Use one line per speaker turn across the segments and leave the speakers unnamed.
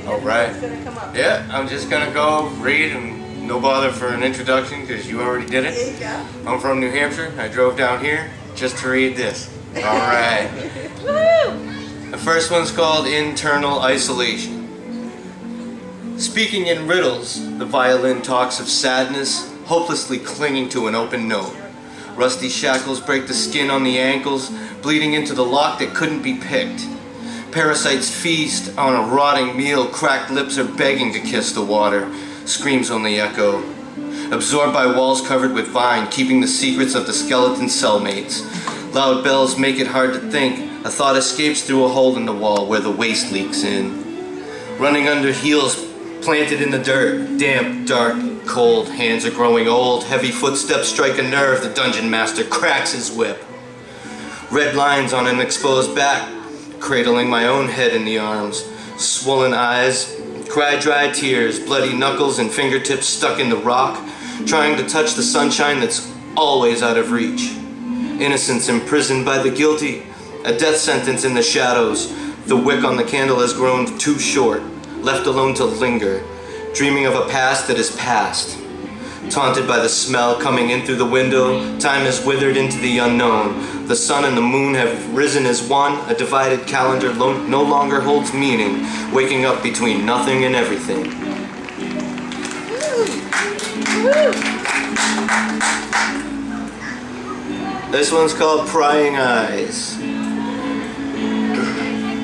All right. Yeah, I'm just gonna go read and no bother for an introduction because you already did it.
Yeah.
I'm from New Hampshire. I drove down here just to read this. All right. The first one's called Internal Isolation. Speaking in riddles, the violin talks of sadness, hopelessly clinging to an open note. Rusty shackles break the skin on the ankles, bleeding into the lock that couldn't be picked. Parasites feast on a rotting meal, cracked lips are begging to kiss the water. Screams only echo. Absorbed by walls covered with vine, keeping the secrets of the skeleton cellmates. Loud bells make it hard to think. A thought escapes through a hole in the wall where the waste leaks in. Running under heels planted in the dirt. Damp, dark, cold. Hands are growing old. Heavy footsteps strike a nerve. The dungeon master cracks his whip. Red lines on an exposed back. Cradling my own head in the arms. Swollen eyes. Cry dry tears. Bloody knuckles and fingertips stuck in the rock. Trying to touch the sunshine that's always out of reach. Innocence imprisoned by the guilty. A death sentence in the shadows. The wick on the candle has grown too short. Left alone to linger. Dreaming of a past that is past. Taunted by the smell coming in through the window. Time has withered into the unknown. The sun and the moon have risen as one. A divided calendar no longer holds meaning. Waking up between nothing and everything. This one's called Prying Eyes.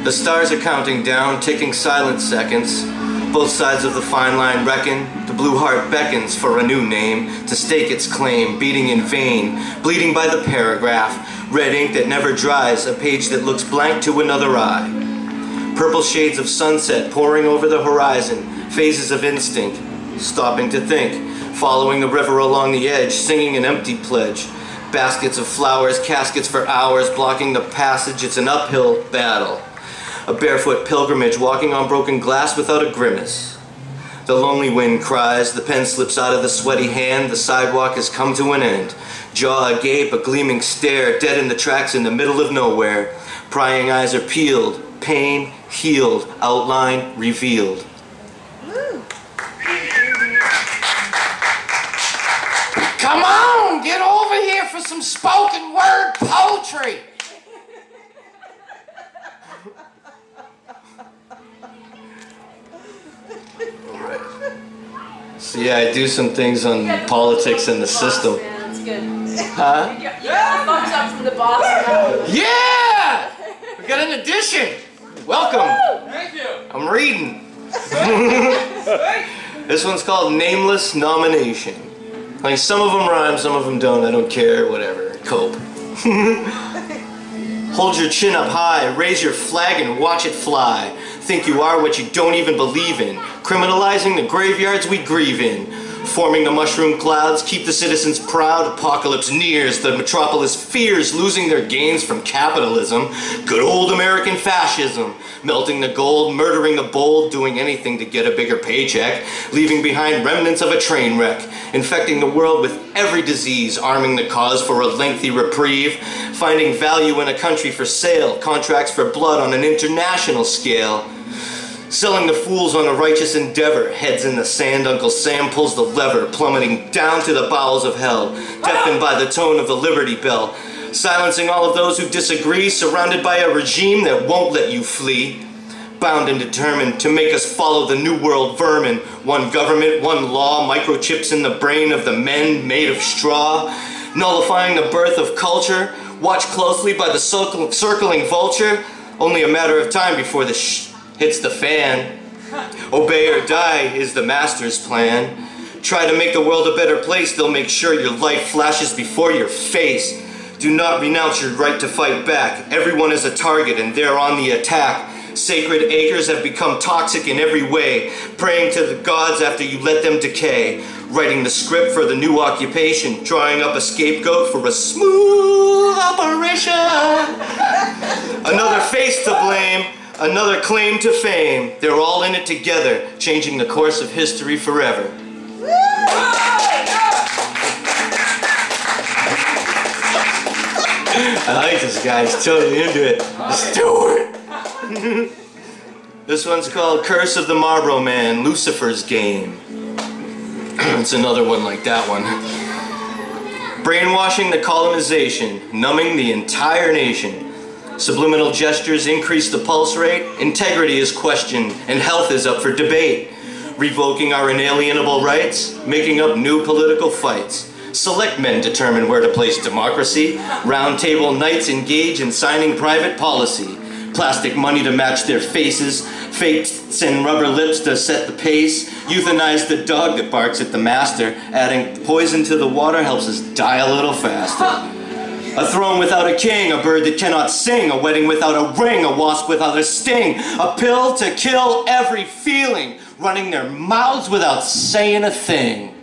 The stars are counting down, ticking silent seconds. Both sides of the fine line reckon. The blue heart beckons for a new name to stake its claim, beating in vain, bleeding by the paragraph. Red ink that never dries, a page that looks blank to another eye. Purple shades of sunset pouring over the horizon, phases of instinct, stopping to think, following the river along the edge, singing an empty pledge. Baskets of flowers, caskets for hours, blocking the passage. It's an uphill battle. A barefoot pilgrimage, walking on broken glass without a grimace. The lonely wind cries, the pen slips out of the sweaty hand, the sidewalk has come to an end. Jaw agape, a gleaming stare, dead in the tracks in the middle of nowhere. Prying eyes are peeled, pain healed, outline revealed. Come on, get over here for some spoken word poetry. So yeah, I do some things on politics and the system.
Man, that's good.
Huh?
You got the thumbs up from the boss.
Yeah! We got an addition. Welcome.
Thank you.
I'm reading. This one's called Nameless Nomination. Like, some of them rhyme, some of them don't. I don't care. Whatever. Cope. Hold your chin up high, raise your flag and watch it fly. Think you are what you don't even believe in. Criminalizing the graveyards we grieve in. Forming the mushroom clouds, keep the citizens proud. Apocalypse nears, the metropolis fears losing their gains from capitalism. Good old American fascism. Melting the gold, murdering the bold, doing anything to get a bigger paycheck. Leaving behind remnants of a train wreck. Infecting the world with every disease, arming the cause for a lengthy reprieve. Finding value in a country for sale, contracts for blood on an international scale. Selling the fools on a righteous endeavor, heads in the sand, Uncle Sam pulls the lever, plummeting down to the bowels of hell, deafened by the tone of the Liberty Bell, silencing all of those who disagree, surrounded by a regime that won't let you flee, bound and determined to make us follow the New World vermin, one government, one law, microchips in the brain of the men made of straw, nullifying the birth of culture, watched closely by the circling vulture, only a matter of time before the hits the fan. Obey or die is the master's plan. Try to make the world a better place, they'll make sure your life flashes before your face. Do not renounce your right to fight back. Everyone is a target and they're on the attack. Sacred acres have become toxic in every way. Praying to the gods after you let them decay. Writing the script for the new occupation. Drawing up a scapegoat for a smooth operation. Another face to blame. Another claim to fame. They're all in it together, changing the course of history forever. I like this guy, he's totally into it. Let's do it. This one's called Curse of the Marlboro Man, Lucifer's Game. It's another one like that one. Brainwashing the colonization, numbing the entire nation. Subliminal gestures increase the pulse rate, integrity is questioned, and health is up for debate. Revoking our inalienable rights, making up new political fights. Select men determine where to place democracy. Roundtable knights engage in signing private policy. Plastic money to match their faces. Fakes and rubber lips to set the pace. Euthanize the dog that barks at the master. Adding poison to the water helps us die a little faster. A throne without a king, a bird that cannot sing, a wedding without a ring, a wasp without a sting, a pill to kill every feeling, running their mouths without saying a thing.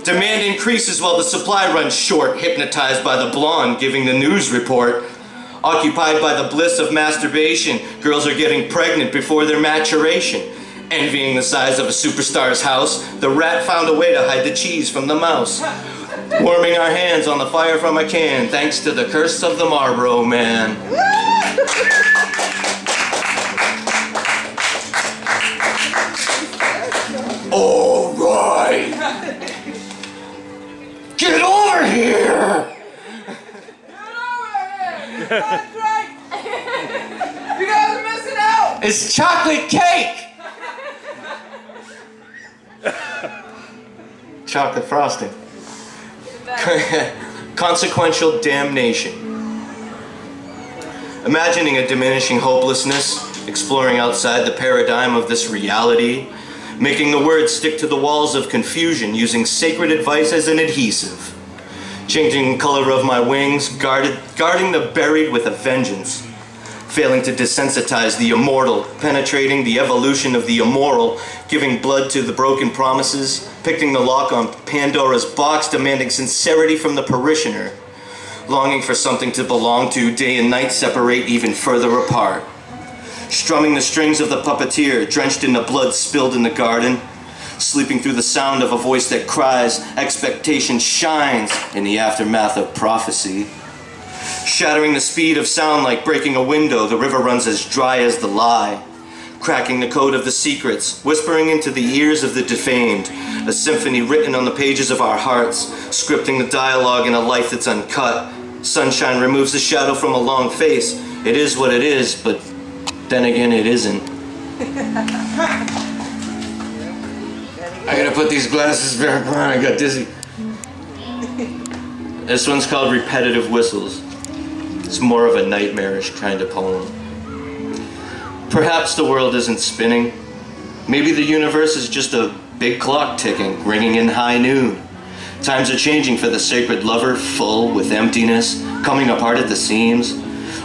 Demand increases while the supply runs short, hypnotized by the blonde giving the news report. Occupied by the bliss of masturbation, girls are getting pregnant before their maturation. Envying the size of a superstar's house, the rat found a way to hide the cheese from the mouse. Warming our hands on the fire from a can, thanks to the curse of the Marlboro Man. All right. Get over here!
That's right! You guys are missing out!
It's chocolate cake! Chocolate frosting. Consequential damnation. Imagining a diminishing hopelessness, exploring outside the paradigm of this reality, making the words stick to the walls of confusion, using sacred advice as an adhesive. Changing the color of my wings, guarding the buried with a vengeance. Failing to desensitize the immortal, penetrating the evolution of the immoral, giving blood to the broken promises, picking the lock on Pandora's box, demanding sincerity from the parishioner. Longing for something to belong to, day and night separate even further apart. Strumming the strings of the puppeteer, drenched in the blood spilled in the garden. Sleeping through the sound of a voice that cries, expectation shines in the aftermath of prophecy. Shattering the speed of sound like breaking a window, the river runs as dry as the lie. Cracking the code of the secrets, whispering into the ears of the defamed. A symphony written on the pages of our hearts, scripting the dialogue in a life that's uncut. Sunshine removes the shadow from a long face. It is what it is, but then again it isn't. I gotta put these glasses back on, I got dizzy. This one's called Repetitive Whistles. It's more of a nightmarish kind of poem. Perhaps the world isn't spinning. Maybe the universe is just a big clock ticking, ringing in high noon. Times are changing for the sacred lover, full with emptiness, coming apart at the seams.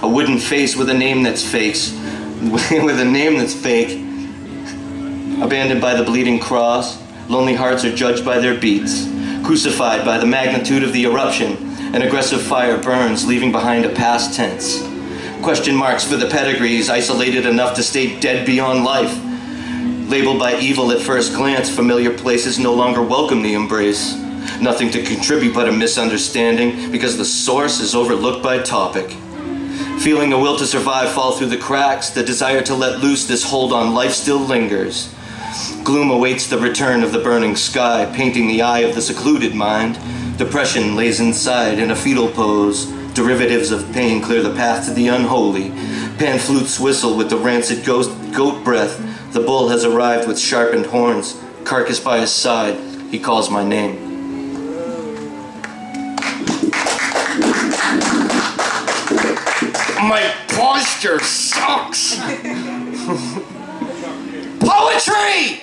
A wooden face with a name that's fake. With a name that's fake. Abandoned by the bleeding cross. Lonely hearts are judged by their beats. Crucified by the magnitude of the eruption. An aggressive fire burns, leaving behind a past tense. Question marks for the pedigrees, isolated enough to stay dead beyond life. Labeled by evil at first glance, familiar places no longer welcome the embrace. Nothing to contribute but a misunderstanding, because the source is overlooked by topic. Feeling the will to survive fall through the cracks, the desire to let loose this hold on life still lingers. Gloom awaits the return of the burning sky, painting the eye of the secluded mind. Depression lays inside in a fetal pose. Derivatives of pain clear the path to the unholy. Pan flutes whistle with the rancid goat breath. The bull has arrived with sharpened horns. Carcass by his side, he calls my name. My posture sucks! Poetry!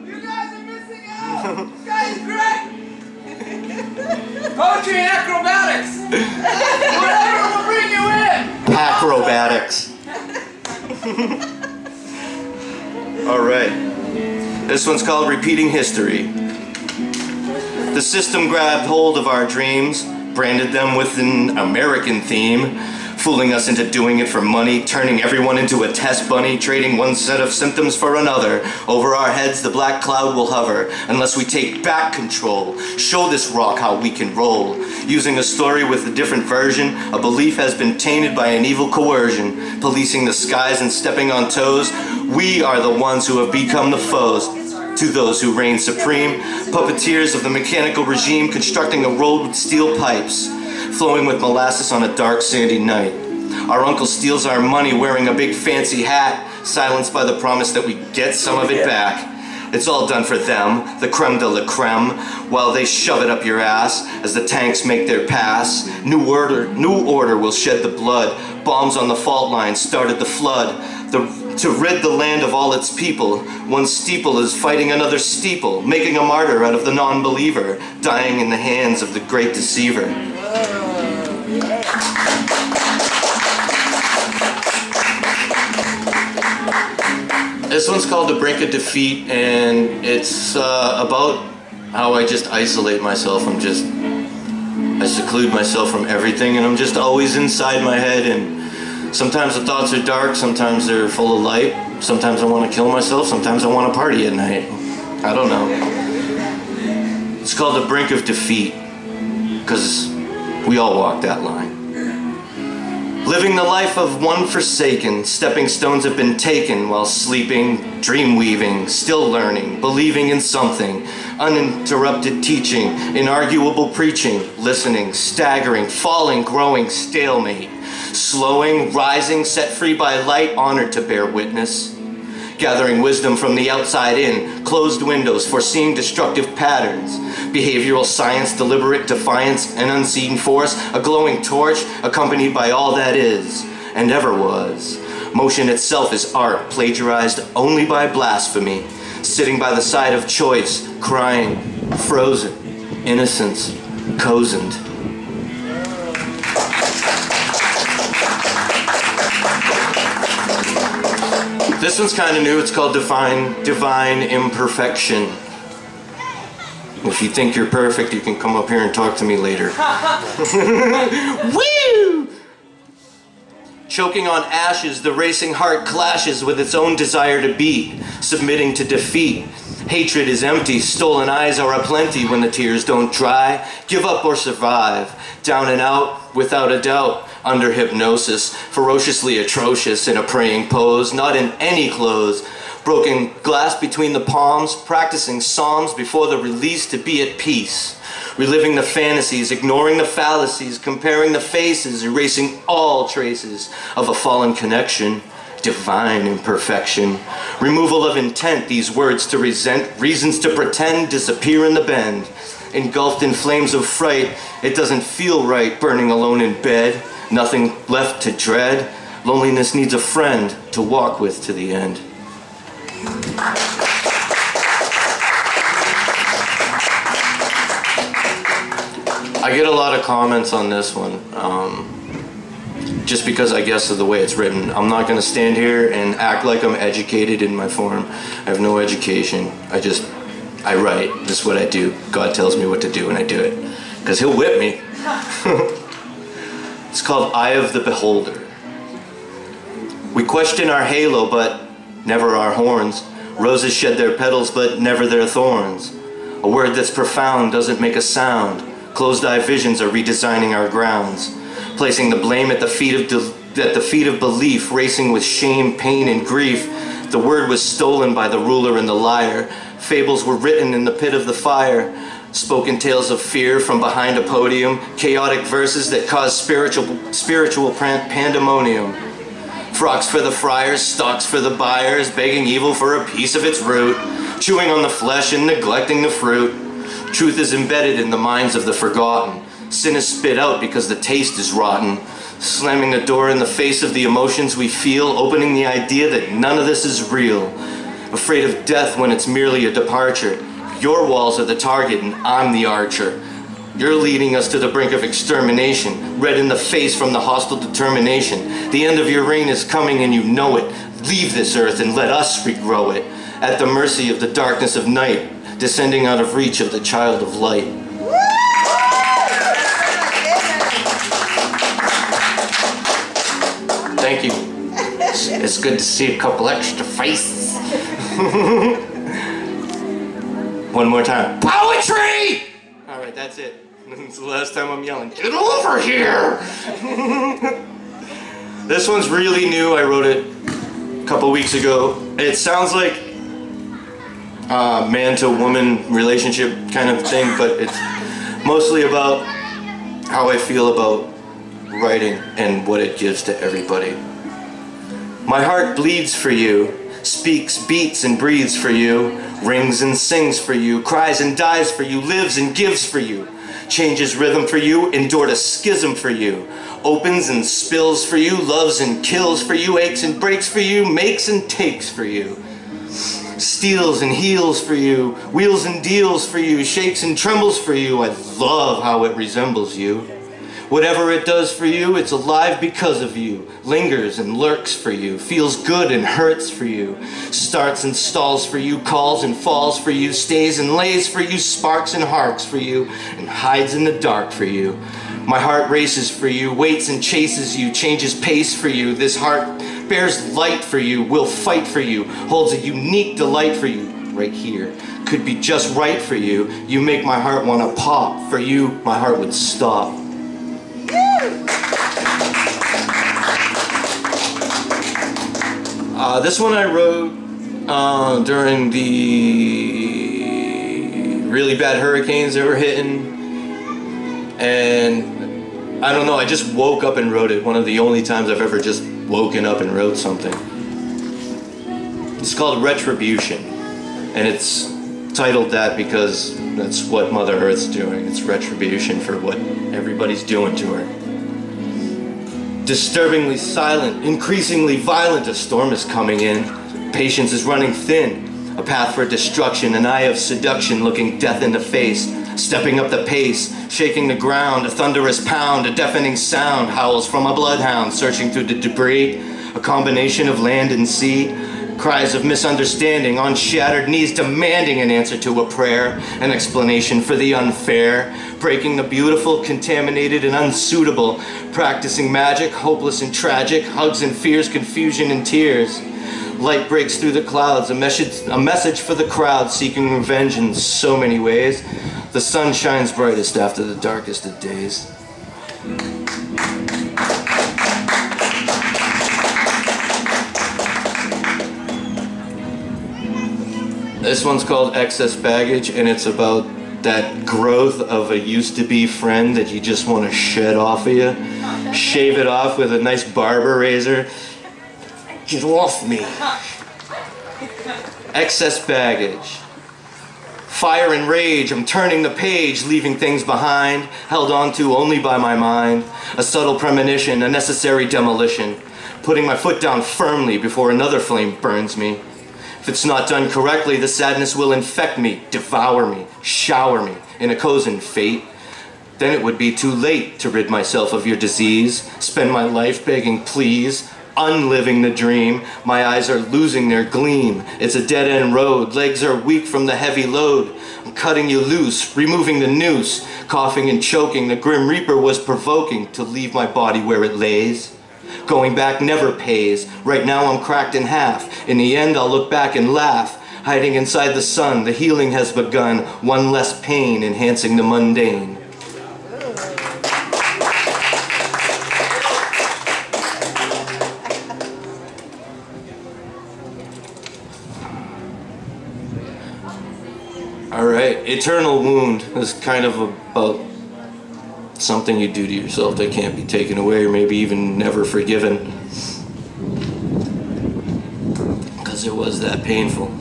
You guys are missing out! This guy is great! Poetry and acrobatics! Whatever will bring you in!
Acrobatics. Alright. This one's called Repeating History. The system grabbed hold of our dreams, branded them with an American theme, fooling us into doing it for money, turning everyone into a test bunny, trading one set of symptoms for another. Over our heads the black cloud will hover, unless we take back control, show this rock how we can roll. Using a story with a different version, a belief has been tainted by an evil coercion, policing the skies and stepping on toes. We are the ones who have become the foes to those who reign supreme, puppeteers of the mechanical regime, constructing a road with steel pipes, flowing with molasses on a dark sandy night. Our uncle steals our money wearing a big fancy hat, silenced by the promise that we get some of it back. It's all done for them, the creme de la creme, while they shove it up your ass as the tanks make their pass. New order will shed the blood. Bombs on the fault line started the flood. To rid the land of all its people, one steeple is fighting another steeple, making a martyr out of the non-believer, dying in the hands of the great deceiver. This one's called The Brink of Defeat, and it's about how I just isolate myself. I seclude myself from everything, and I'm just always inside my head, and sometimes the thoughts are dark, sometimes they're full of light, sometimes I want to kill myself, sometimes I want to party at night. I don't know. It's called The Brink of Defeat, because we all walk that line. Living the life of one forsaken, stepping stones have been taken while sleeping, dream weaving, still learning, believing in something, uninterrupted teaching, inarguable preaching, listening, staggering, falling, growing, stalemate, slowing, rising, set free by light, honored to bear witness, gathering wisdom from the outside in, closed windows, foreseeing destructive patterns, behavioral science, deliberate defiance, an unseen force, a glowing torch, accompanied by all that is, and ever was. Motion itself is art, plagiarized only by blasphemy, sitting by the side of choice, crying, frozen, innocence, cozened. This one's kind of new. It's called Divine Imperfection. If you think you're perfect, you can come up here and talk to me later. Woo! Choking on ashes, the racing heart clashes with its own desire to beat, submitting to defeat. Hatred is empty, stolen eyes are aplenty when the tears don't dry. Give up or survive, down and out, without a doubt. Under hypnosis, ferociously atrocious in a praying pose, not in any clothes, broken glass between the palms, practicing psalms before the release to be at peace, reliving the fantasies, ignoring the fallacies, comparing the faces, erasing all traces of a fallen connection, divine imperfection, removal of intent, these words to resent, reasons to pretend, disappear in the bend, engulfed in flames of fright, it doesn't feel right burning alone in bed. Nothing left to dread. Loneliness needs a friend to walk with to the end. I get a lot of comments on this one, just because I guess of the way it's written. I'm not going to stand here and act like I'm educated in my form. I have no education. I write. This is what I do. God tells me what to do and I do it. Because he'll whip me. It's called Eye of the Beholder. We question our halo, but never our horns. Roses shed their petals, but never their thorns. A word that's profound doesn't make a sound. Closed-eye visions are redesigning our grounds, placing the blame at the feet of belief, racing with shame, pain, and grief. The word was stolen by the ruler and the liar. Fables were written in the pit of the fire. Spoken tales of fear from behind a podium, chaotic verses that cause spiritual pandemonium. Frocks for the friars, stocks for the buyers, begging evil for a piece of its root, chewing on the flesh and neglecting the fruit. Truth is embedded in the minds of the forgotten. Sin is spit out because the taste is rotten. Slamming the door in the face of the emotions we feel, opening the idea that none of this is real. Afraid of death when it's merely a departure. Your walls are the target and I'm the archer. You're leading us to the brink of extermination, red in the face from the hostile determination. The end of your reign is coming and you know it. Leave this earth and let us regrow it. At the mercy of the darkness of night, descending out of reach of the child of light. It's good to see a couple extra faces. One more time. Poetry! Alright, that's it. It's the last time I'm yelling. Get over here! This one's really new. I wrote it a couple weeks ago. It sounds like a man to woman relationship kind of thing, but it's mostly about how I feel about writing and what it gives to everybody. My heart bleeds for you, speaks, beats, and breathes for you, rings and sings for you, cries and dies for you, lives and gives for you, changes rhythm for you, endured a schism for you, opens and spills for you, loves and kills for you, aches and breaks for you, makes and takes for you, steals and heals for you, wheels and deals for you, shakes and trembles for you. I love how it resembles you. Whatever it does for you, it's alive because of you, lingers and lurks for you, feels good and hurts for you, starts and stalls for you, calls and falls for you, stays and lays for you, sparks and harks for you, and hides in the dark for you. My heart races for you, waits and chases you, changes pace for you. This heart bears light for you, will fight for you, holds a unique delight for you. Right here, could be just right for you. You make my heart want to pop. For you, my heart would stop. This one I wrote during the really bad hurricanes that were hitting, and I don't know, I just woke up and wrote it. One of the only times I've ever just woken up and wrote something. It's called Retribution, and it's titled that because that's what Mother Earth's doing. It's retribution for what everybody's doing to her. Disturbingly silent, increasingly violent, a storm is coming in. Patience is running thin, a path for destruction, an eye of seduction looking death in the face, stepping up the pace, shaking the ground, a thunderous pound, a deafening sound howls from a bloodhound searching through the debris, a combination of land and sea, cries of misunderstanding on shattered knees demanding an answer to a prayer, an explanation for the unfair, breaking the beautiful, contaminated and unsuitable, practicing magic, hopeless and tragic, hugs and fears, confusion and tears. Light breaks through the clouds, a message for the crowd seeking revenge in so many ways. The sun shines brightest after the darkest of days. This one's called Excess Baggage, and it's about that growth of a used-to-be friend that you just want to shed off of you. Shave it off with a nice barber razor. Get off me. Excess baggage. Fire and rage, I'm turning the page, leaving things behind, held on to only by my mind. A subtle premonition, a necessary demolition. Putting my foot down firmly before another flame burns me. If it's not done correctly, the sadness will infect me, devour me, shower me in a cozen fate. Then it would be too late to rid myself of your disease, spend my life begging please, unliving the dream. My eyes are losing their gleam. It's a dead-end road, legs are weak from the heavy load. I'm cutting you loose, removing the noose, coughing and choking. The grim reaper was provoking to leave my body where it lays. Going back never pays. Right now I'm cracked in half. In the end I'll look back and laugh. Hiding inside the sun, the healing has begun. One less pain enhancing the mundane. Alright, Eternal Wound is kind of about something you do to yourself that can't be taken away, or maybe even never forgiven, because it was that painful.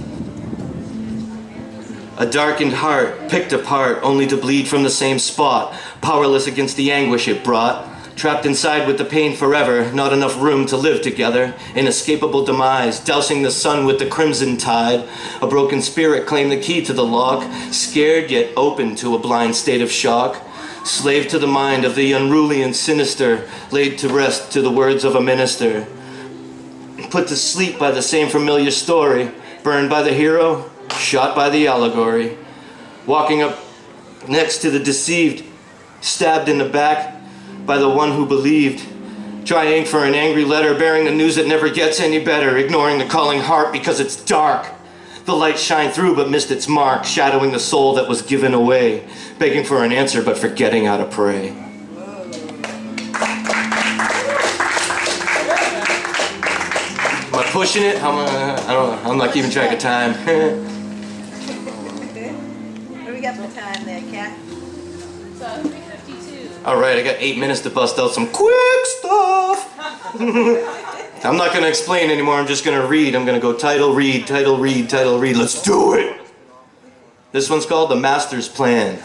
A darkened heart, picked apart, only to bleed from the same spot, powerless against the anguish it brought. Trapped inside with the pain forever, not enough room to live together. Inescapable demise, dousing the sun with the crimson tide. A broken spirit claimed the key to the lock, scared yet open to a blind state of shock. Slave to the mind of the unruly and sinister, laid to rest to the words of a minister. Put to sleep by the same familiar story, burned by the hero, shot by the allegory. Walking up next to the deceived, stabbed in the back by the one who believed. Trying for an angry letter, bearing the news that never gets any better, ignoring the calling heart because it's dark. The light shined through but missed its mark, shadowing the soul that was given away, begging for an answer but forgetting how to pray. Am I pushing it? I don't know. I'm not keeping track of time.
What do we got for time there, Kat?
It's 3:52.
Alright, I got 8 minutes to bust out some quick stuff. I'm not going to explain anymore, I'm just going to read. I'm going to go title, read, title, read, title, read. Let's do it! This one's called The Master's Plan.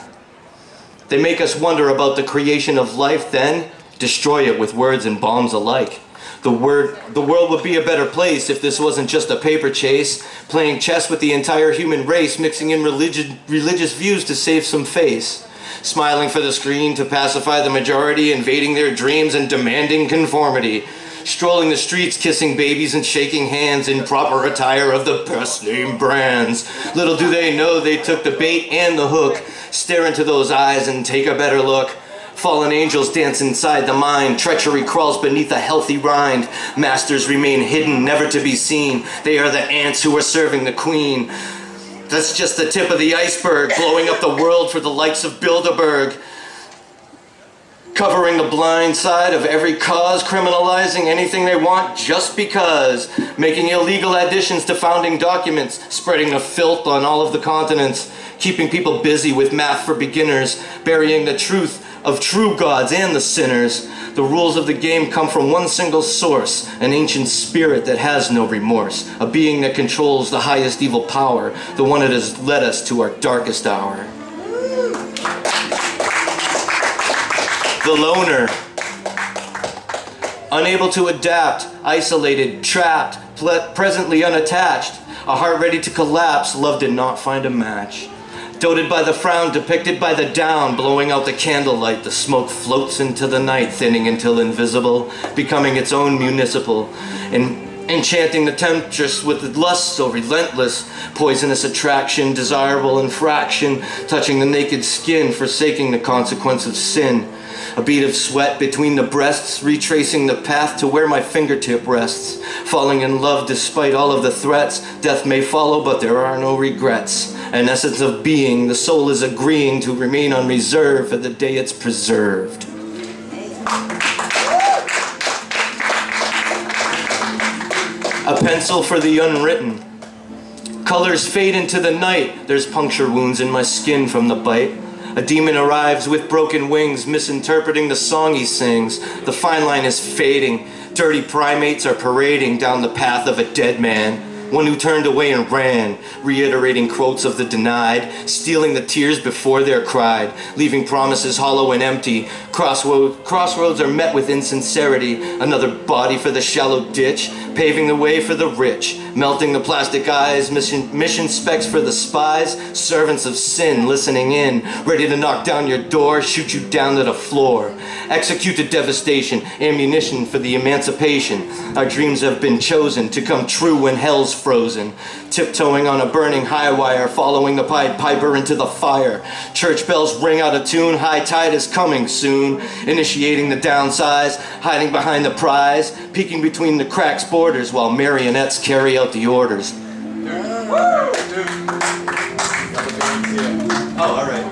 They make us wonder about the creation of life, then destroy it with words and bombs alike. The world would be a better place if this wasn't just a paper chase, playing chess with the entire human race, mixing in religious views to save some face. Smiling for the screen to pacify the majority, invading their dreams and demanding conformity. Strolling the streets, kissing babies and shaking hands in proper attire of the best name brands. Little do they know they took the bait and the hook. Stare into those eyes and take a better look. Fallen angels dance inside the mind. Treachery crawls beneath a healthy rind. Masters remain hidden, never to be seen. They are the ants who are serving the queen. That's just the tip of the iceberg, blowing up the world for the likes of Bilderberg. Covering the blind side of every cause, criminalizing anything they want just because. Making illegal additions to founding documents, spreading the filth on all of the continents. Keeping people busy with math for beginners, burying the truth of true gods and the sinners. The rules of the game come from one single source, an ancient spirit that has no remorse, a being that controls the highest evil power, the one that has led us to our darkest hour. The loner, unable to adapt, isolated, trapped, presently unattached, a heart ready to collapse, love did not find a match. Doted by the frown, depicted by the down, blowing out the candlelight, the smoke floats into the night, thinning until invisible, becoming its own municipal, and enchanting the temptress with lust so relentless, poisonous attraction, desirable infraction, touching the naked skin, forsaking the consequence of sin. A bead of sweat between the breasts, retracing the path to where my fingertip rests. Falling in love despite all of the threats. Death may follow, but there are no regrets. An essence of being, the soul is agreeing to remain on reserve for the day it's preserved. A pencil for the unwritten. Colors fade into the night. There's puncture wounds in my skin from the bite. A demon arrives with broken wings, misinterpreting the song he sings. The fine line is fading. Dirty primates are parading down the path of a dead man. One who turned away and ran, reiterating quotes of the denied, stealing the tears before they're cried, leaving promises hollow and empty. Crossroads are met with insincerity, another body for the shallow ditch, paving the way for the rich, melting the plastic eyes, mission specs for the spies, servants of sin listening in, ready to knock down your door, shoot you down to the floor. Execute the devastation, ammunition for the emancipation. Our dreams have been chosen to come true when hell's frozen. Tiptoeing on a burning high wire, following the Pied Piper into the fire. Church bells ring out of tune, high tide is coming soon. Initiating the downsize, hiding behind the prize, peeking between the cracks borders while marionettes carry out the orders. Oh, alright.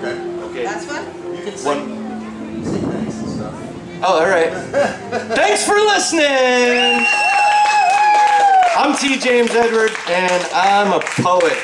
Okay.
That's fun?
Oh, alright. Thanks for listening! I'm T. James Edward, and I'm a poet.